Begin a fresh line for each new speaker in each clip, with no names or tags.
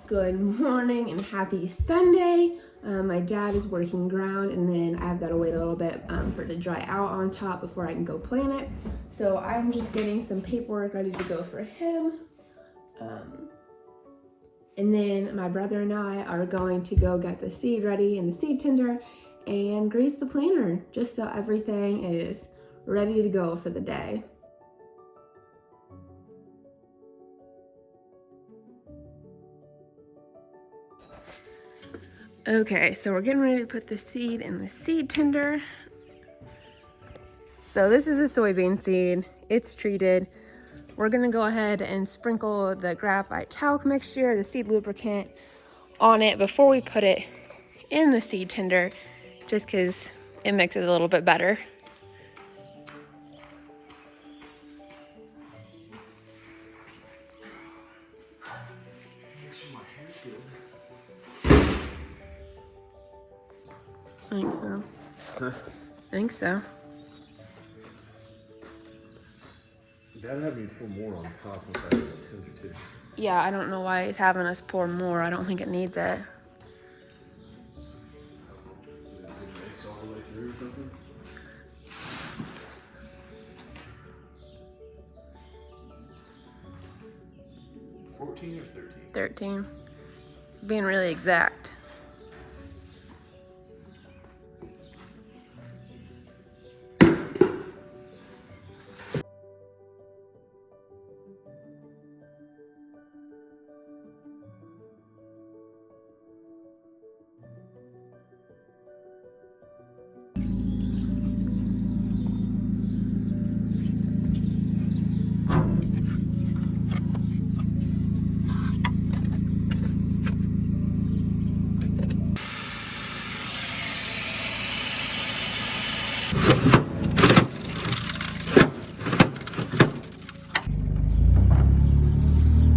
Good morning and happy Sunday. My dad is working ground, and then I've got to wait a little bit for it to dry out on top before I can go plant it. So I'm just getting some paperwork ready to go for him. And then my brother and I are going to go get the seed ready in the seed tender and grease the planter just so everything is ready to go for the day. Okay, so we're getting ready to put the seed in the seed tender. So this is a soybean seed. It's treated. We're gonna go ahead and sprinkle the graphite talc mixture, the seed lubricant, on it before we put it in the seed tender, just because it mixes a little bit better. I think so.
Huh?
I think so.
Dad had me pour more on top once I did the tender too.
Yeah, I don't know why he's having us pour more. I don't think it needs it.
Did it mix all the way through or something? $14 or $13?
13. Being really exact.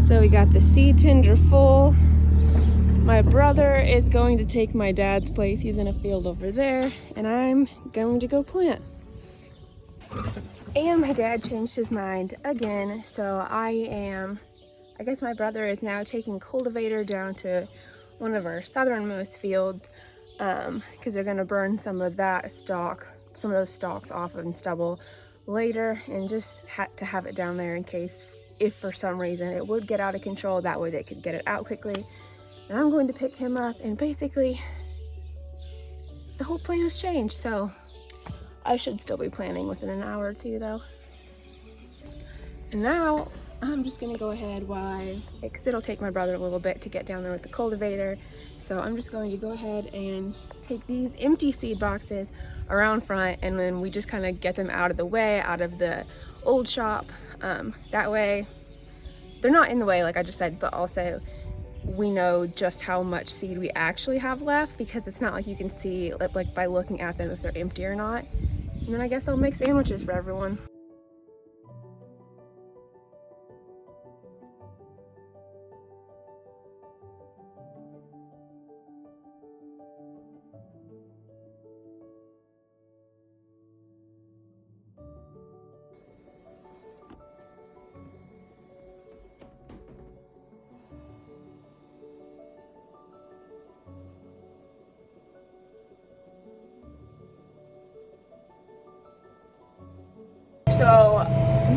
So we got the seed tender full. My brother is going to take my dad's place. He's in a field over there, and I'm going to go plant. And my dad changed his mind again, so I guess my brother is now taking cultivator down to one of our southernmost fields because they're gonna burn some of those stalks off and stubble later, and just to have it down there in case if for some reason it would get out of control, that way they could get it out quickly. And I'm going to pick him up, and basically the whole plan has changed, so I should still be planting within an hour or two though. And now I'm just gonna go ahead because it'll take my brother a little bit to get down there with the cultivator. So I'm just going to go ahead and take these empty seed boxes around front, and then we just kind of get them out of the way, out of the old shop. That way they're not in the way like I just said, but also we know just how much seed we actually have left, because it's not like you can see like by looking at them if they're empty or not. And then I guess I'll make sandwiches for everyone. So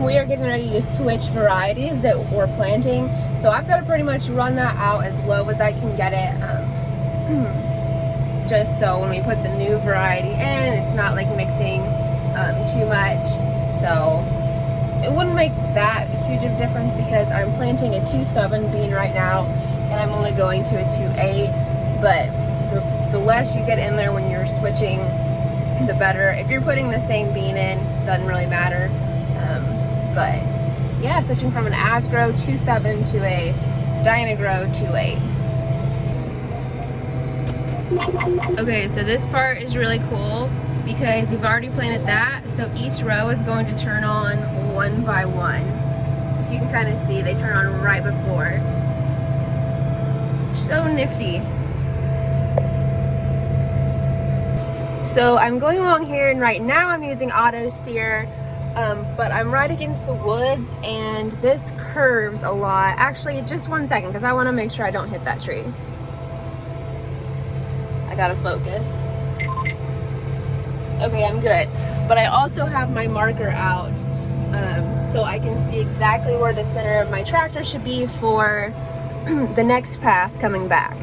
we are getting ready to switch varieties that we're planting. So I've got to pretty much run that out as low as I can get it, just so when we put the new variety in, it's not like mixing too much. So it wouldn't make that huge of a difference because I'm planting a 2.7 bean right now, and I'm only going to a 2.8. But the less you get in there when you're switching, the better. If you're putting the same bean in, doesn't really matter. But yeah, switching from an Asgrow 2.7 to a Dynagrow 2.8. Okay, so this part is really cool because we've already planted that, so each row is going to turn on one by one. If you can kind of see, they turn on right before. So nifty. So I'm going along here, and right now I'm using auto steer. but I'm right against the woods and this curves a lot. Actually, just 1 second, because I want to make sure I don't hit that tree. I gotta focus. Okay, I'm good. But I also have my marker out, so I can see exactly where the center of my tractor should be for the next pass coming back.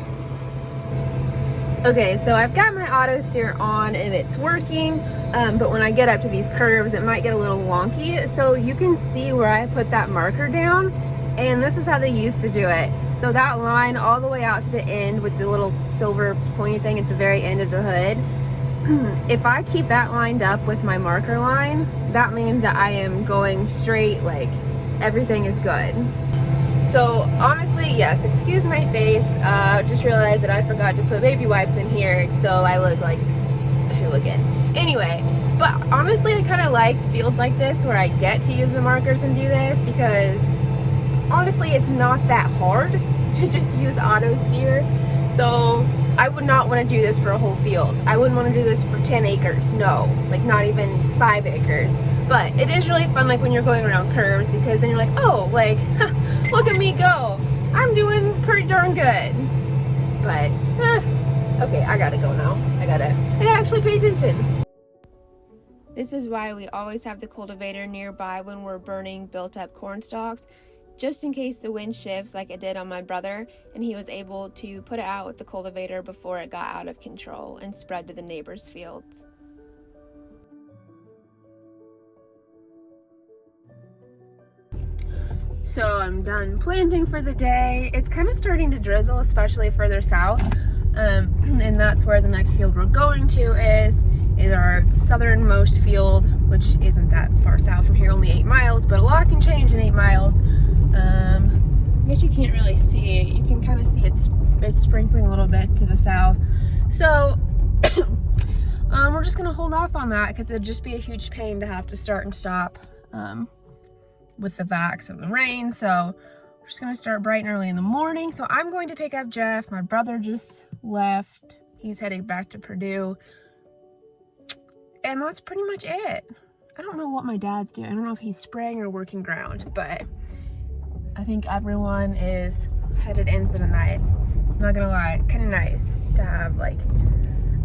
Okay, so I've got my auto steer on and it's working, but when I get up to these curves, it might get a little wonky. So you can see where I put that marker down, and this is how they used to do it. So that line all the way out to the end with the little silver pointy thing at the very end of the hood, if I keep that lined up with my marker line, that means that I am going straight, like everything is good. So honestly, yes, excuse my face. Just realized that I forgot to put baby wipes in here, so I look like a hooligan. Anyway, but honestly, I kind of like fields like this where I get to use the markers and do this, because honestly, it's not that hard to just use auto steer. So I would not want to do this for a whole field. I wouldn't want to do this for 10 acres. No, like not even 5 acres. But it is really fun, like when you're going around curves, because then you're like, oh, like, look at me go. I'm doing pretty darn good. But, okay, I gotta go now. I gotta actually pay attention. This is why we always have the cultivator nearby when we're burning built up corn stalks, just in case the wind shifts like it did on my brother, and he was able to put it out with the cultivator before it got out of control and spread to the neighbors' fields. So I'm done planting for the day. It's kind of starting to drizzle, especially further south, and that's where the next field we're going to is our southernmost field, which isn't that far south from here, only 8 miles, but a lot can change in 8 miles. I guess you can't really see it. You can kind of see it's sprinkling a little bit to the south. So we're just gonna hold off on that because it'd just be a huge pain to have to start and stop with the vacs and the rain. So we're just gonna start bright and early in the morning. So I'm going to pick up Jeff. My brother just left. He's heading back to Purdue. And that's pretty much it. I don't know what my dad's doing. I don't know if he's spraying or working ground, but I think everyone is headed in for the night. I'm not gonna lie, kind of nice to have like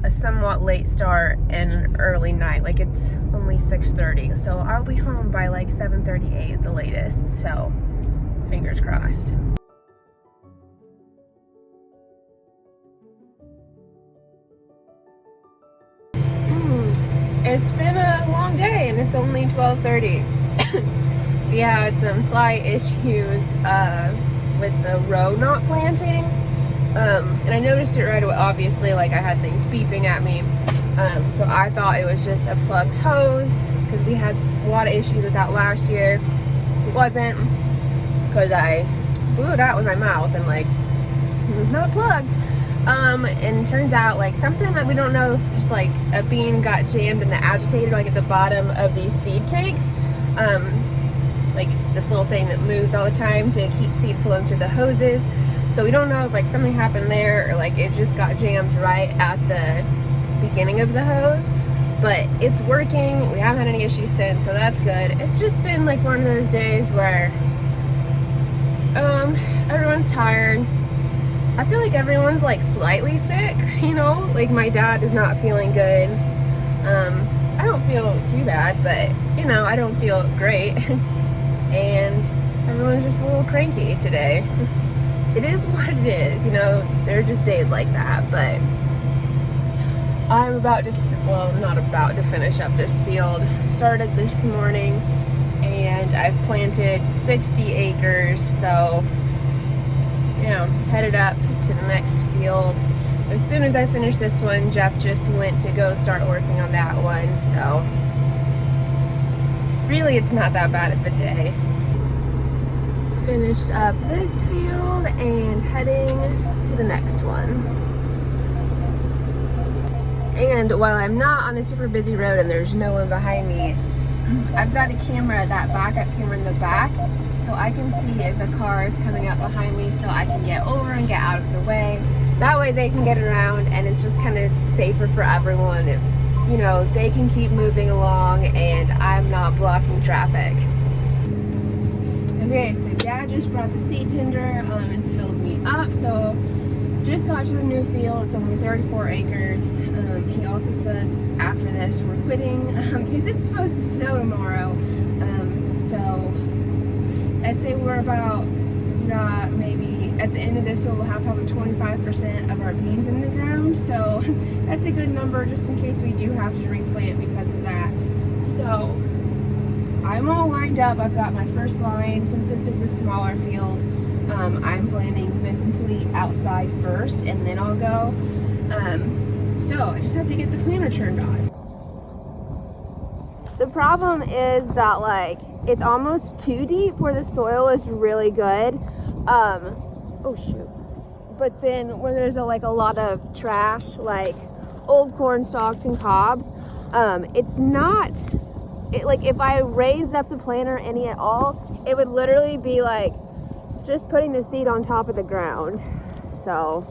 a somewhat late start and an early night. Like it's only 6:30, so I'll be home by like 7:38 at the latest, so fingers crossed. It's been a long day and it's only 12:30. We had some slight issues with the row not planting, and I noticed it right away. Obviously, like I had things beeping at me, so I thought it was just a plugged hose because we had a lot of issues with that last year. It wasn't, because I blew it out with my mouth and like it was not plugged. And turns out like something that we don't know if just like a bean got jammed in the agitator, like at the bottom of these seed tanks, like this little thing that moves all the time to keep seed flowing through the hoses. So we don't know if like something happened there or like it just got jammed right at the beginning of the hose, but it's working. We haven't had any issues since, so that's good. It's just been like one of those days where everyone's tired. I feel like everyone's like slightly sick, you know, like my dad is not feeling good. I don't feel too bad, but you know, I don't feel great. And everyone's just a little cranky today. It is what it is, you know, there are just days like that. But I'm about to, well, not about to finish up this field. Started this morning and I've planted 60 acres, so you know, headed up to the next field. As soon as I finish this one, Jeff just went to go start working on that one, so really it's not that bad of a day. Finished up this field and heading to the next one. And while I'm not on a super busy road and there's no one behind me, I've got a camera, that backup camera in the back, so I can see if a car is coming up behind me, so I can get over and get out of the way. That way they can get around and it's just kind of safer for everyone if you know, they can keep moving along and I'm not blocking traffic. Okay, so Dad just brought the seed tender and filled me up. So just got to the new field. It's only 34 acres. He also said after this we're quitting because it's supposed to snow tomorrow. So I'd say we got maybe at the end of this we'll have probably 25% of our beans in the ground. So that's a good number just in case we do have to replant because of that. So I'm all lined up. I've got my first line. Since this is a smaller field, I'm planning the complete outside first and then I'll go. So I just have to get the planter turned on. The problem is that like it's almost too deep where the soil is really good. Oh shoot. But then where there's a lot of trash, like old corn stalks and cobs, it's not, like if I raised up the planter any at all, it would literally be like just putting the seed on top of the ground. So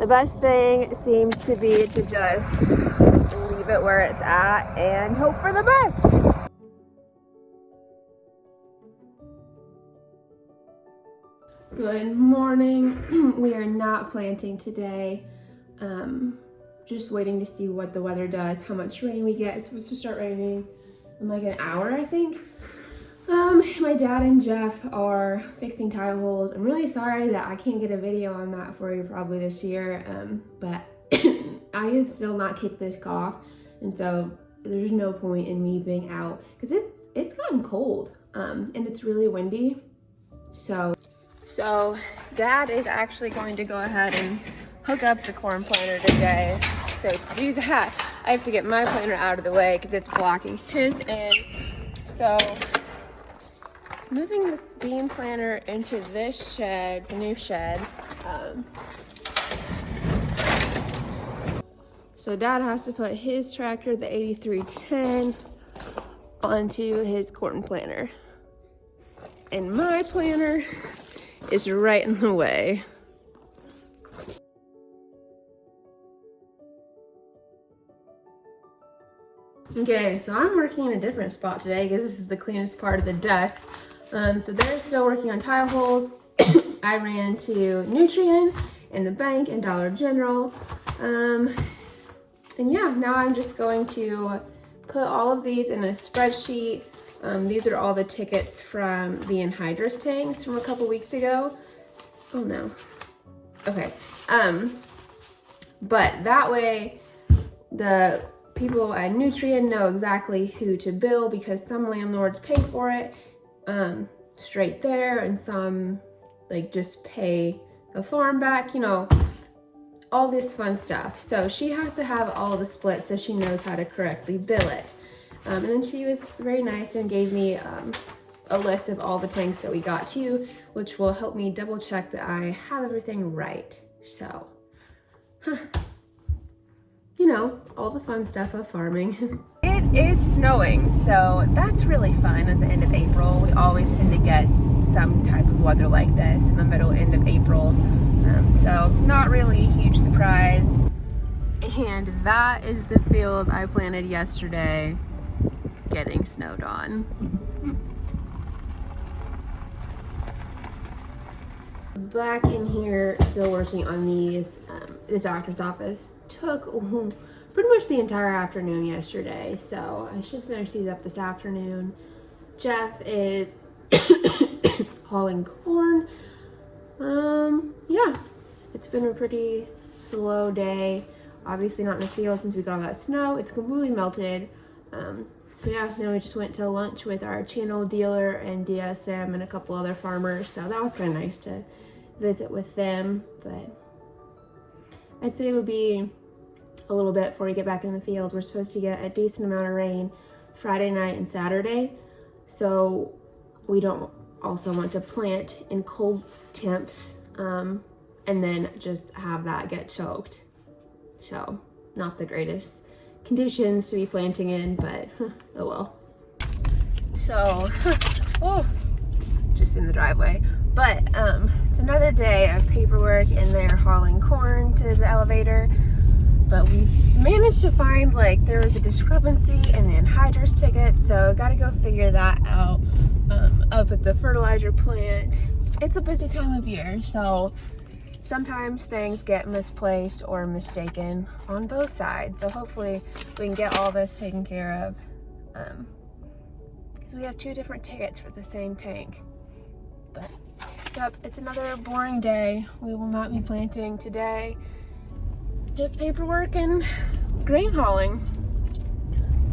the best thing seems to be to just leave it where it's at and hope for the best. Good morning. We are not planting today. Just waiting to see what the weather does, how much rain we get. It's supposed to start raining in like an hour, I think. My dad and Jeff are fixing tile holes. I'm really sorry that I can't get a video on that for you probably this year, but I have still not kicked this cough, and so there's no point in me being out because it's gotten cold, and it's really windy. So Dad is actually going to go ahead and hook up the corn planter today. So to do that, I have to get my planter out of the way because it's blocking his end. So moving the bean planter into this shed, the new shed. So Dad has to put his tractor, the 8310, onto his corn planter. And my planter is right in the way. Okay, so I'm working in a different spot today because this is the cleanest part of the desk. So they're still working on tile holes. I ran to Nutrien and the bank and Dollar General. And yeah, now I'm just going to put all of these in a spreadsheet. These are all the tickets from the anhydrous tanks from a couple weeks ago. Oh no. Okay. But that way the people at Nutrien know exactly who to bill because some landlords pay for it straight there and some like just pay the farm back, you know, all this fun stuff. So she has to have all the splits so she knows how to correctly bill it. And then she was very nice and gave me a list of all the tanks that we got too, which will help me double check that I have everything right. So, you know, all the fun stuff of farming. It is snowing, so that's really fun at the end of April. We always tend to get some type of weather like this in the end of April. So not really a huge surprise. And that is the field I planted yesterday getting snowed on. Back in here, still working on these. The doctor's office took pretty much the entire afternoon yesterday, so I should finish these up this afternoon. Jeff is hauling corn. Yeah, it's been a pretty slow day. Obviously not in the field since we got all that snow. It's completely melted. But yeah, then we just went to lunch with our channel dealer and DSM and a couple other farmers, so that was kind of nice to visit with them. But I'd say it'll be a little bit before we get back in the field. We're supposed to get a decent amount of rain Friday night and Saturday, so we don't also want to plant in cold temps and then just have that get choked. So not the greatest conditions to be planting in, but oh well. So just in the driveway. But it's another day of paperwork in there hauling corn to the elevator. But we managed to find, like, there was a discrepancy in the anhydrous ticket, so gotta go figure that out up at the fertilizer plant. It's a busy time of year, so sometimes things get misplaced or mistaken on both sides. So hopefully we can get all this taken care of, because we have 2 different tickets for the same tank. But yep, it's another boring day. We will not be planting today. Just paperwork and grain hauling.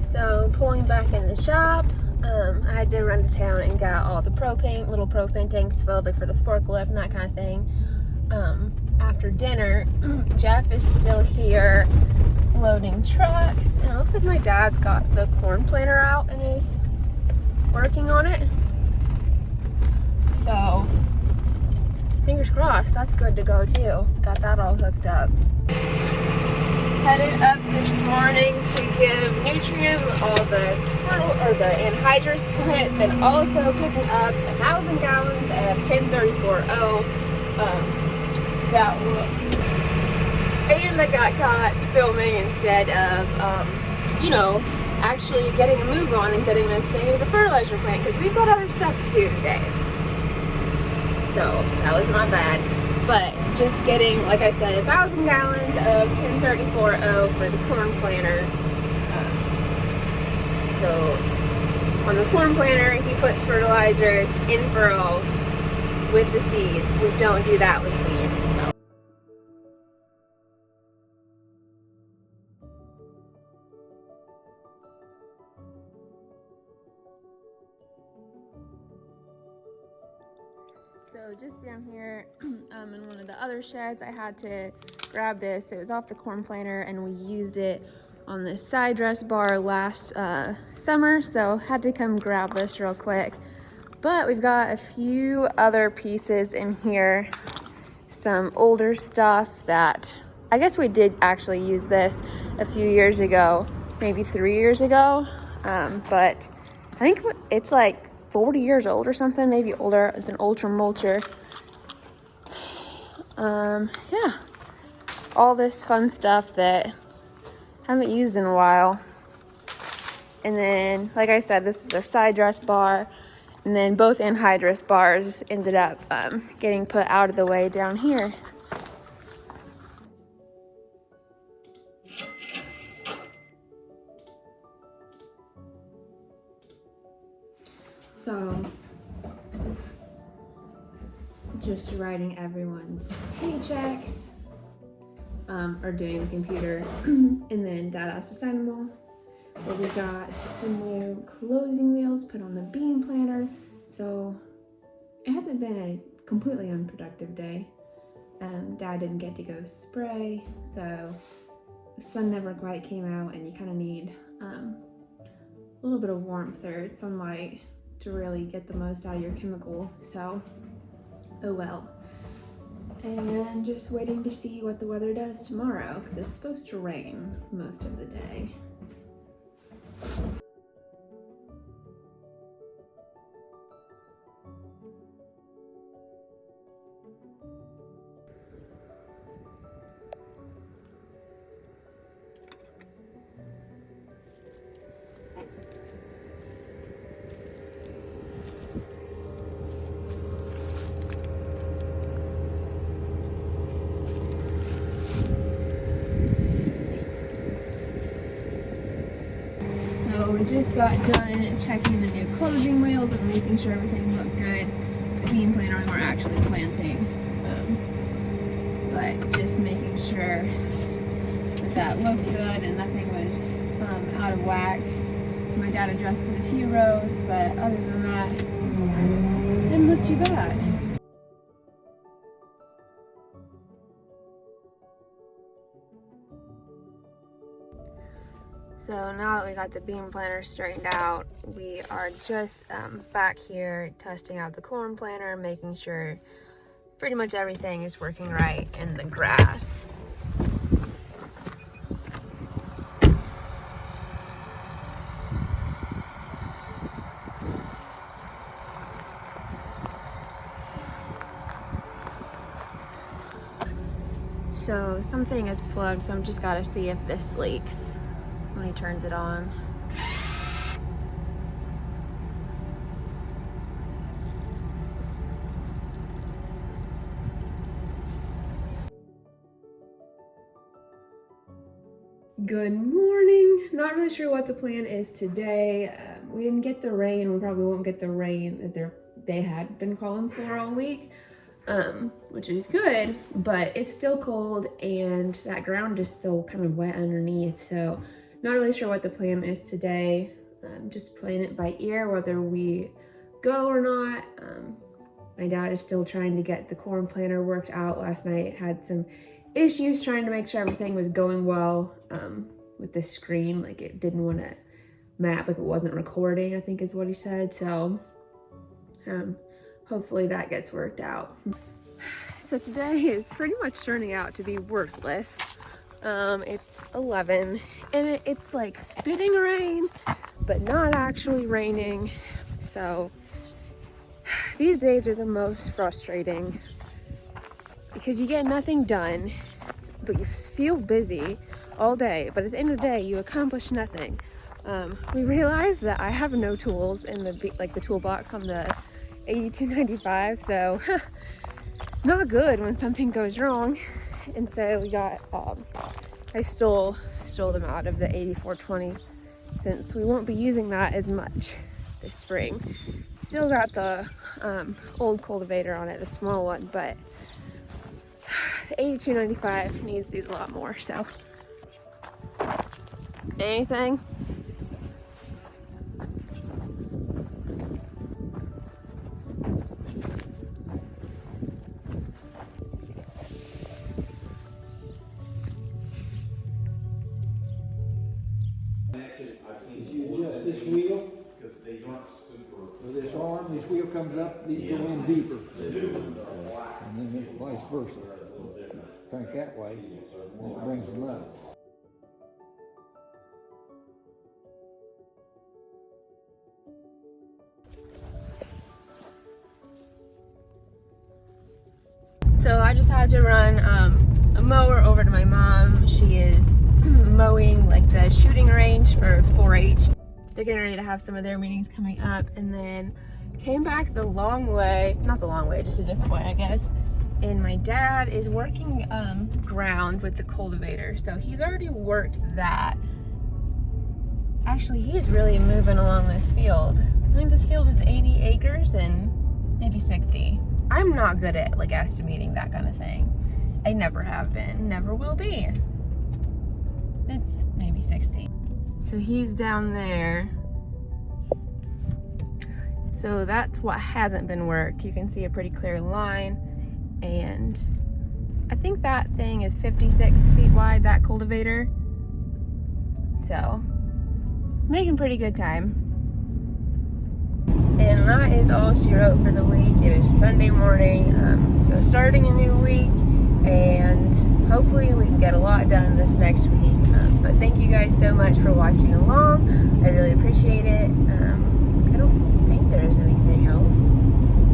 So pulling back in the shop, I had to run to town and got all the propane, little propane tanks filled, like for the forklift and that kind of thing. After dinner, Jeff is still here loading trucks, and it looks like my dad's got the corn planter out and is working on it. So fingers crossed, that's good to go too. Got that all hooked up. Headed up this morning to give Nutrient all the anhydrous splits, and also picking up 1,000 gallons of 1034O. That got caught filming instead of, actually getting a move on and getting this thing to the fertilizer plant, because we've got other stuff to do today. So that was my bad. But just getting, like I said, 1,000 gallons of 1034O for the corn planter. So on the corn planter, he puts fertilizer in furrow with the seed. We don't do that with beans. So. So just down here in one of the other sheds, I had to grab this. It was off the corn planter, and we used it on this side dress bar last summer, so had to come grab this real quick. But we've got a few other pieces in here, some older stuff that I guess we did actually use this a few years ago, maybe 3 years ago, but I think it's like 40 years old or something, maybe older. It's an ultra mulcher. Yeah, all this fun stuff that I haven't used in a while. And then, like I said, this is our side dress bar, and then both anhydrous bars ended up getting put out of the way down here. So, just writing everyone's paychecks, or doing the computer, and then Dad has to sign them all. But we got the new closing wheels put on the bean planter, so it hasn't been a completely unproductive day. Dad didn't get to go spray, so the sun never quite came out, and you kind of need a little bit of warmth or sunlight to really get the most out of your chemical, so oh well. And just waiting to see what the weather does tomorrow, because it's supposed to rain most of the day. So we just got done checking the new closing wheels and making sure everything looked good. The bean planter we weren't actually planting, but just making sure that looked good and nothing was out of whack. So my dad adjusted a few rows, but other than that, didn't look too bad. So now that we got the bean planter straightened out, we are just back here testing out the corn planter, making sure pretty much everything is working right in the grass. So something is plugged, so I'm just gotta see if this leaks when he turns it on. Good morning. Not really sure what the plan is today. We didn't get the rain. We probably won't get the rain that they had been calling for all week, which is good, but it's still cold and that ground is still kind of wet underneath. So not really sure what the plan is today. Just playing it by ear, whether we go or not. My dad is still trying to get the corn planter worked out. Last night had some issues trying to make sure everything was going well with the screen. Like it didn't want to map, like it wasn't recording, I think is what he said. So hopefully that gets worked out. So today is pretty much turning out to be worthless. It's 11 and it's like spitting rain, but not actually raining. So these days are the most frustrating because you get nothing done, but you feel busy all day, but at the end of the day, you accomplish nothing. We realized that I have no tools in the toolbox on the 8295, so not good when something goes wrong. And so we got, I stole them out of the 8420 since we won't be using that as much this spring. Still got the old cultivator on it, the small one, but the 8295 needs these a lot more. So anything?
You adjust this wheel, this arm, this wheel comes up, these go in deeper. And then vice versa. Crank that way, and it brings them up.
So I just had to run a mower over to my mom. She is mowing like the shooting range for 4-H. They're getting ready to have some of their meetings coming up, and then came back the long way, not the long way, just a different way, I guess. And my dad is working ground with the cultivator, so he's already worked that. Actually, he's really moving along this field. I think this field is 80 acres and maybe 60. I'm not good at like estimating that kind of thing. I never have been, never will be. It's maybe 60. So he's down there. So that's what hasn't been worked. You can see a pretty clear line. And I think that thing is 56 feet wide, that cultivator. So making pretty good time. And that is all she wrote for the week. It is Sunday morning, so starting a new week, and hopefully we can get a lot done this next week. But thank you guys so much for watching along. I really appreciate it. I don't think there's anything else.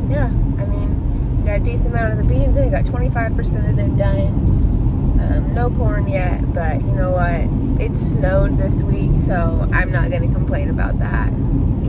Yeah, I mean, we got a decent amount of the beans in. We got 25% of them done. No corn yet, but you know what? It snowed this week, so I'm not going to complain about that.